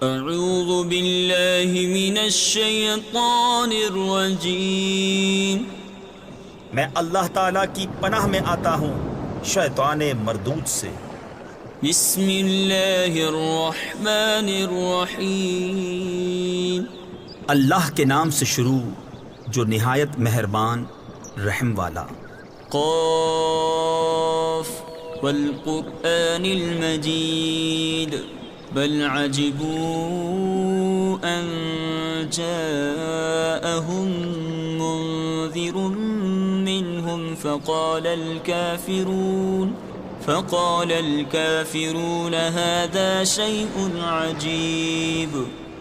اعوذ باللہ من الشیطان الرجیم، میں اللہ تعالیٰ کی پناہ میں آتا ہوں شیطان مردود سے۔ بسم اللہ الرحمن الرحیم، اللہ کے نام سے شروع جو نہایت مہربان رحم والا۔ قاف والقرآن المجید، بل عجبوا ان جاءهم منذر منهم فقال الكافرون هذا شيء عجيب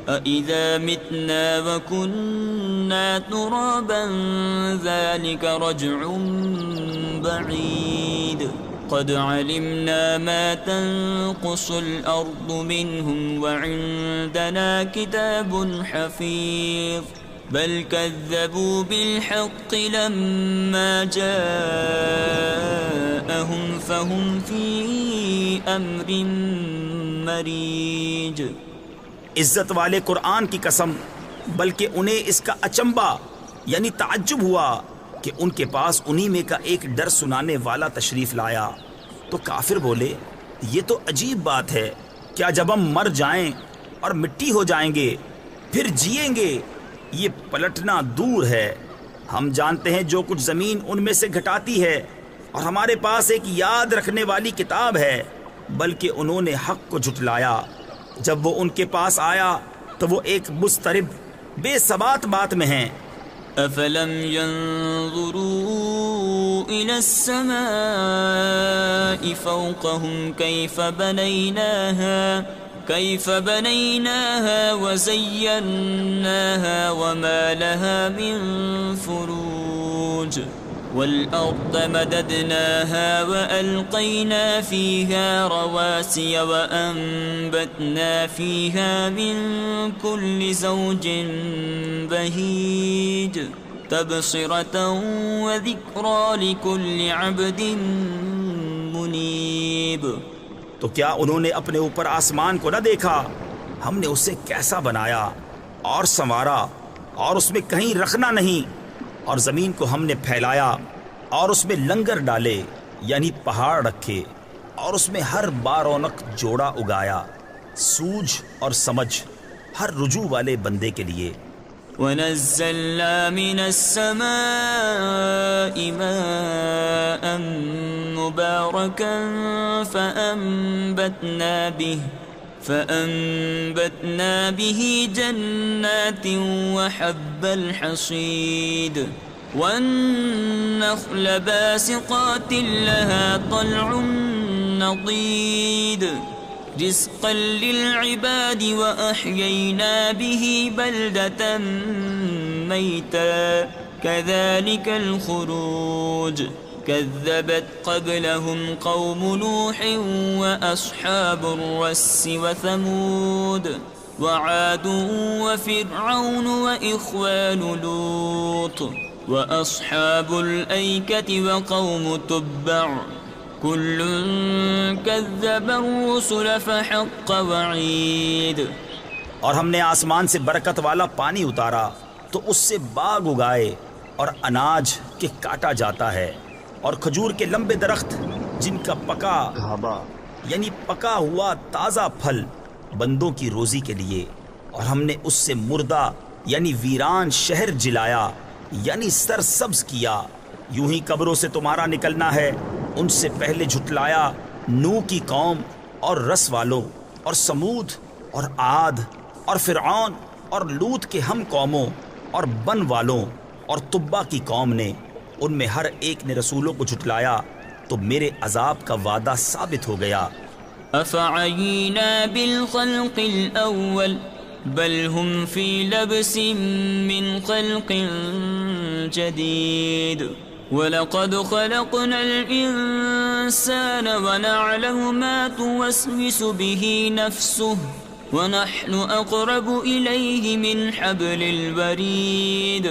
أإذا متنا وكنا ترابا ذلك رجع بعيد قد علمنا ما تنقص الأرض منهم وعندنا كتاب حفيظ بل كذبوا بالحق لما جاءهم فهم في أمر مريج۔ عزت والے قرآن کی قسم، بلکہ انہیں اس کا اچنبا یعنی تعجب ہوا کہ ان کے پاس انہی میں کا ایک ڈر سنانے والا تشریف لایا، تو کافر بولے یہ تو عجیب بات ہے، کیا جب ہم مر جائیں اور مٹی ہو جائیں گے پھر جئیں گے؟ یہ پلٹنا دور ہے، ہم جانتے ہیں جو کچھ زمین ان میں سے گھٹاتی ہے، اور ہمارے پاس ایک یاد رکھنے والی کتاب ہے، بلکہ انہوں نے حق کو جھٹلایا۔ جب وہ ان کے پاس آیا تو وہ ایک مضطرب بے ثبات بات میں ہیں۔ افلم ينظروا الى السماء فوقهم كيف بنيناها وزيناها وما لها من فروج والأرض مددناها وألقينا فيها رواسي وأنبتنا فيها من كل زوج بهيج تبصرة وذكرى لكل عبد منيب۔ تو کیا انہوں نے اپنے اوپر آسمان کو نہ دیکھا؟ ہم نے اسے کیسا بنایا اور سنوارا، اور اس میں کہیں رکھنا نہیں، اور زمین کو ہم نے پھیلایا اور اس میں لنگر ڈالے یعنی پہاڑ رکھے، اور اس میں ہر بارونق جوڑا اگایا، سوجھ اور سمجھ ہر رجوع والے بندے کے لیے۔ وَنَزَّلْنَا مِنَ السَّمَاءِ مَاءً مُبَارَكًا فَأَنبَتْنَا بِهِ جَنَّاتٍ وَحَبَّ الْحَصِيدِ وَالنَّخْلَ بَاسِقَاتٍ لَهَا طَلْعٌ نَضِيدٌ رزقا للعباد وأحيينا به بلدة ميتا كذلك الخروج كذبت قبلهم قوم نوح وأصحاب الرس وثمود وعاد وفرعون وإخوان لوط وأصحاب الأيكة وقوم تبع كل كذب الرسل فحق وعید۔ اور ہم نے آسمان سے برکت والا پانی اتارا تو اس سے باغ اگائے اور اناج کے کاٹا جاتا ہے، اور کھجور کے لمبے درخت جن کا پکا گھابا یعنی پکا ہوا تازہ پھل بندوں کی روزی کے لیے، اور ہم نے اس سے مردہ یعنی ویران شہر جلایا یعنی سرسبز کیا۔ یوں ہی قبروں سے تمہارا نکلنا ہے، ان سے پہلے جھٹلایا نوح کی قوم اور رس والوں اور سمود اور عاد اور فرعون اور لوط کے ہم قوموں اور بن والوں اور تبا کی قوم نے، ان میں ہر ایک نے رسولوں کو جھٹلایا تو میرے عذاب کا وعدہ ثابت ہو گیا۔ افعینا بالخلق الاول بل هم فی لبس من خلق جدید وَلَقَدْ خَلَقْنَا الْإِنسَانَ وَنَعْلَمُ مَا تُوَسْوِسُ بِهِ نَفْسُهُ وَنَحْنُ أَقْرَبُ إِلَيْهِ مِنْ حَبْلِ الْوَرِيدِ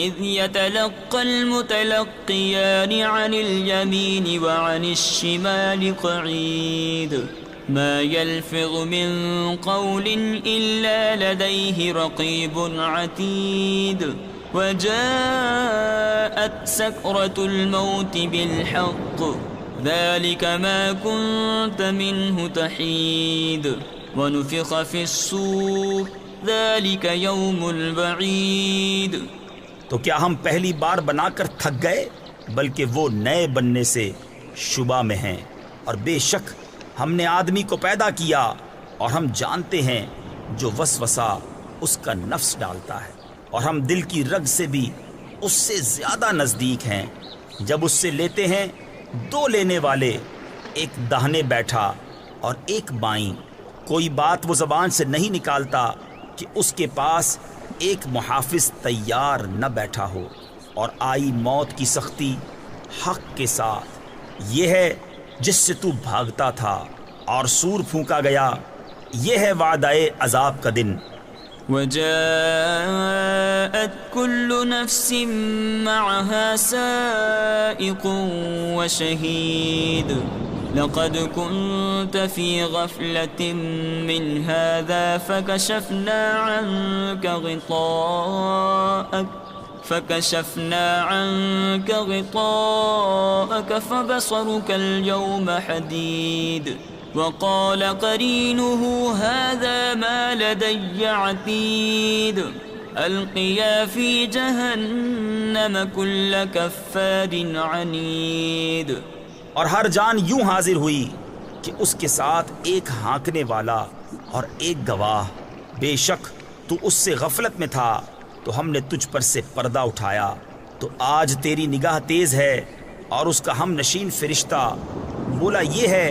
إِذْ يَتَلَقَّى الْمُتَلَقِّيَانِ عَنِ الْيَمِينِ وَعَنِ الشِّمَالِ قَعِيدٌ ما يلفظ من قول إلا لديه رقيب عتيد وجاءت سكرة الموت بالحق ذلك ما كنت منه تحيد ونفخ في الصور ذلك يوم الوعيد. تو کیا ہم پہلی بار بنا کر تھک گئے؟ بلکہ وہ نئے بننے سے شبہ میں ہیں. اور بے شک ہم نے آدمی کو پیدا کیا اور ہم جانتے ہیں جو وسوسہ اس کا نفس ڈالتا ہے، اور ہم دل کی رگ سے بھی اس سے زیادہ نزدیک ہیں. جب اس سے لیتے ہیں دو لینے والے، ایک داہنے بیٹھا اور ایک بائیں. کوئی بات وہ زبان سے نہیں نکالتا کہ اس کے پاس ایک محافظ تیار نہ بیٹھا ہو. اور آئی موت کی سختی حق کے ساتھ، یہ ہے جس سے تو بھاگتا تھا، اور سور پھونکا گیا، یہ ہے وعدہ عذاب کا دن. وجاءت كل نفس معها سائق وشهيد لقد كنت في غفلة من هذا فكشفنا عنك غطاءك فبصرك اليوم حديد وقال قرينه هذا ما لدي عتيد القيا في جهنم كل كفار عنيد. اور ہر جان یوں حاضر ہوئی کہ اس کے ساتھ ایک ہانکنے والا اور ایک گواہ. بے شک تو اس سے غفلت میں تھا تو ہم نے تجھ پر سے پردہ اٹھایا. تو آج تیری نگاہ تیز ہے، اور اس کا ہم نشین فرشتہ بولا یہ ہے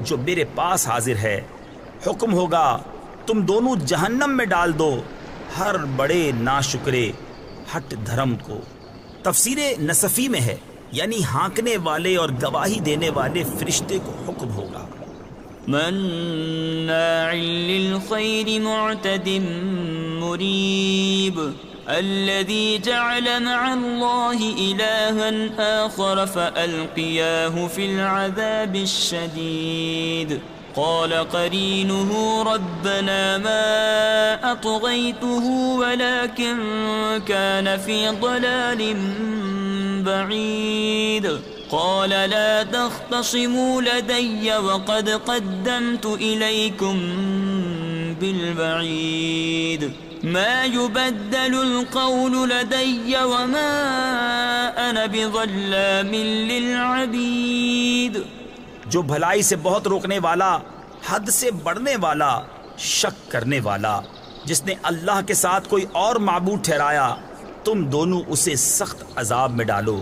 جو میرے پاس حاضر ہے. حکم ہوگا تم دونوں جہنم میں ڈال دو ہر بڑے ناشکرے ہٹ دھرم کو. تفسیر نصفی میں ہے، یعنی ہانکنے والے اور گواہی دینے والے فرشتے کو حکم ہوگا. مناع للخير معتد مريب الذي جعل مع الله إلها آخر فألقياه في العذاب الشديد. قال قرينه ربنا ما أطغيته ولكن كان في ضلال بعيد. قال لا تختصموا لدي وقد قدمت إليكم بالوعيد ما يبدل القول لدي وما أنا بظلام للعبيد. جو بھلائی سے بہت روکنے والا، حد سے بڑھنے والا، شک کرنے والا، جس نے اللہ کے ساتھ کوئی اور معبود ٹھہرایا، تم دونوں اسے سخت عذاب میں ڈالو.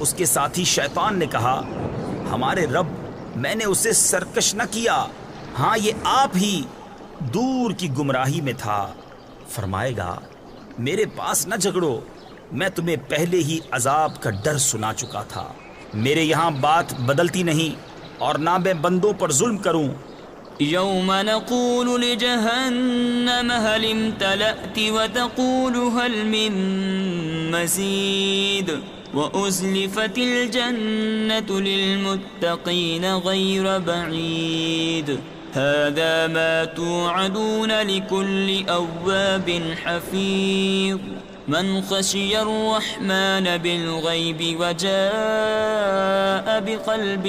اس کے ساتھی شیطان نے کہا ہمارے رب، میں نے اسے سرکش نہ کیا، ہاں یہ آپ ہی دور کی گمراہی میں تھا. فرمائے گا میرے پاس نہ جھگڑو، میں تمہیں پہلے ہی عذاب کا ڈر سنا چکا تھا. میرے یہاں بات بدلتی نہیں، اور نہ میں بندوں پر ظلم کروں. يوم نقول لجهنم هل امتلأت وتقول هل من مزيد وأزلفت الجنة للمتقين غير بعيد هذا ما توعدون لكل أواب حفيظ من خشي الرحمن بالغيب وجاء بقلب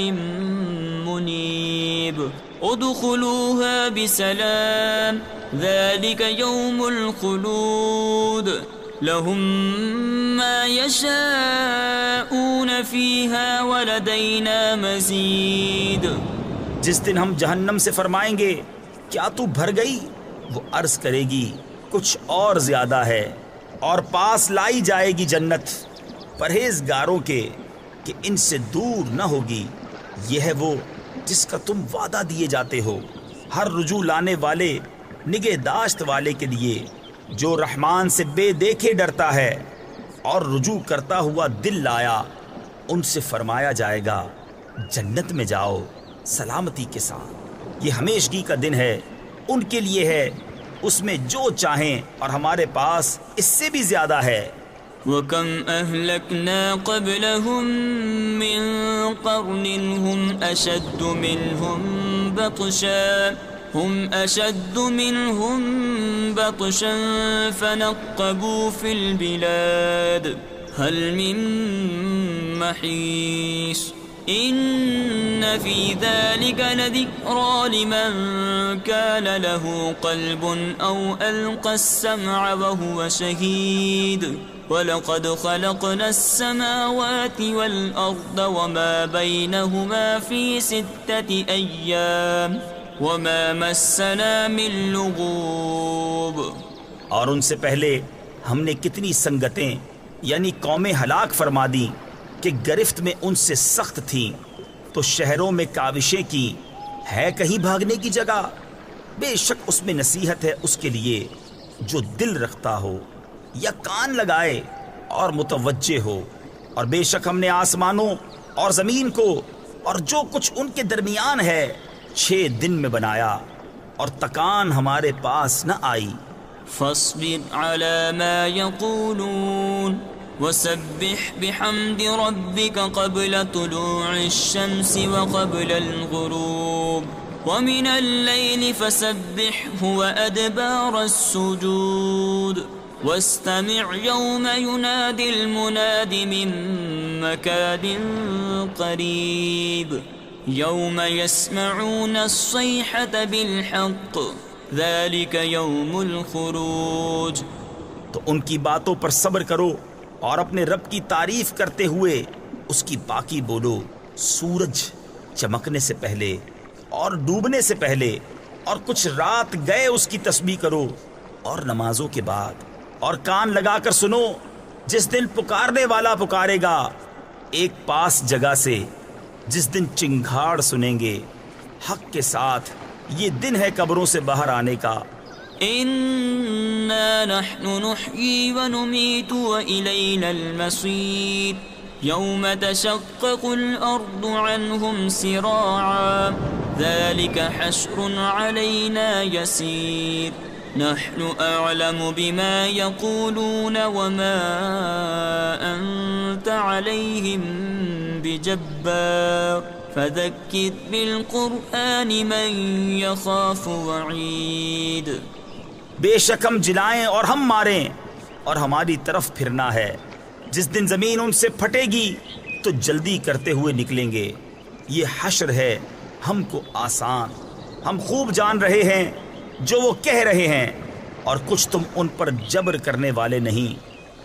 منيب ادخلوها بسلام ذلك يوم الخلود لهم ما يشاءون فيها ولدينا مزيد. جس دن ہم جہنم سے فرمائیں گے کیا تو بھر گئی؟ وہ عرض کرے گی کچھ اور زیادہ ہے، اور پاس لائی جائے گی جنت پرہیزگاروں کے کہ ان سے دور نہ ہوگی. یہ ہے وہ جس کا تم وعدہ دیے جاتے ہو، ہر رجوع لانے والے نگہداشت والے کے لیے جو رحمان سے بے دیکھے ڈرتا ہے اور رجوع کرتا ہوا دل لایا. ان سے فرمایا جائے گا جنت میں جاؤ سلامتی کے ساتھ. یہ ہمیشگی کا دن ہے، ان کے لیے ہے، اس میں جو چاہیں، اور ہمارے پاس اس سے بھی زیادہ ہے. وَكَمْ أَهْلَكْنَا قَبْلَهُمْ مِنْ قَرْنٍ هُمْ أَشَدُّ مِنْهُمْ بطشا هم أشد منهم بطشا فنقبوا في البلاد هل من محيص إن في ذلك لذكرى لمن كان له قلب أو ألقى السمع وهو شهيد وَلَقَدْ خَلَقْنَا السَّمَاوَاتِ وَالْأَرْضَ وَمَا بَيْنَهُمَا فِي 6 أَيَّامٍ وَمَا مَسَّنَا مِن لُغُوبٍ۔ اور ان سے پہلے ہم نے کتنی سنگتیں یعنی قومیں ہلاک فرما دیں کہ گرفت میں ان سے سخت تھیں، تو شہروں میں کاوشیں کی، ہے کہیں بھاگنے کی جگہ؟ بے شک اس میں نصیحت ہے اس کے لیے جو دل رکھتا ہو یا کان لگائے اور متوجہ ہو۔ اور بے شک ہم نے آسمانوں اور زمین کو اور جو کچھ ان کے درمیان ہے 6 دن میں بنایا، اور تکان ہمارے پاس نہ آئی۔ فاصبر على ما يقولون وسبح بحمد ربك قبل طلوع الشمس وقبل الغروب ومن الليل فسبحه وأدبار السجود واستمع يوم ينادي المناد من مكان قريب يوم يسمعون الصيحة بالحق ذلك يوم الخروج۔ تو ان کی باتوں پر صبر کرو اور اپنے رب کی تعریف کرتے ہوئے اس کی پاکی بولو، سورج چمکنے سے پہلے اور ڈوبنے سے پہلے اور کچھ رات گئے اس کی تسبیح کرو، اور نمازوں کے بعد، اور کان لگا کر سنو جس دن پکارنے والا پکارے گا ایک پاس جگہ سے، جس دن چنگھاڑ سنیں گے حق کے ساتھ۔ یہ دن ہے قبروں سے باہر آنے کا۔ إنا نحن نحيي ونميت وإلينا المصير يوم تشقق الأرض عنهم سراعا ذلك حشر علينا يسير نحن أعلم بما يقولون وما أنت عليهم بجبار فذكر بالقرآن من يخاف وعيد۔ بے شک ہم جلائیں اور ہم ماریں اور ہماری طرف پھرنا ہے۔ جس دن زمین ان سے پھٹے گی تو جلدی کرتے ہوئے نکلیں گے۔ یہ حشر ہے ہم کو آسان، ہم خوب جان رہے ہیں جو وہ کہہ رہے ہیں، اور کچھ تم ان پر جبر کرنے والے نہیں۔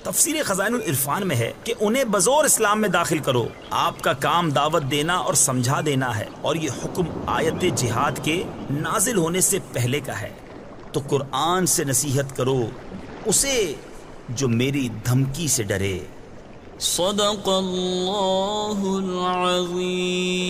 تفسیر خزائن العرفان میں ہے کہ انہیں بزور اسلام میں داخل کرو، آپ کا کام دعوت دینا اور سمجھا دینا ہے، اور یہ حکم آیت جہاد کے نازل ہونے سے پہلے کا ہے۔ تو قرآن سے نصیحت کرو اسے جو میری دھمکی سے ڈرے۔ صدق اللہ العظیم۔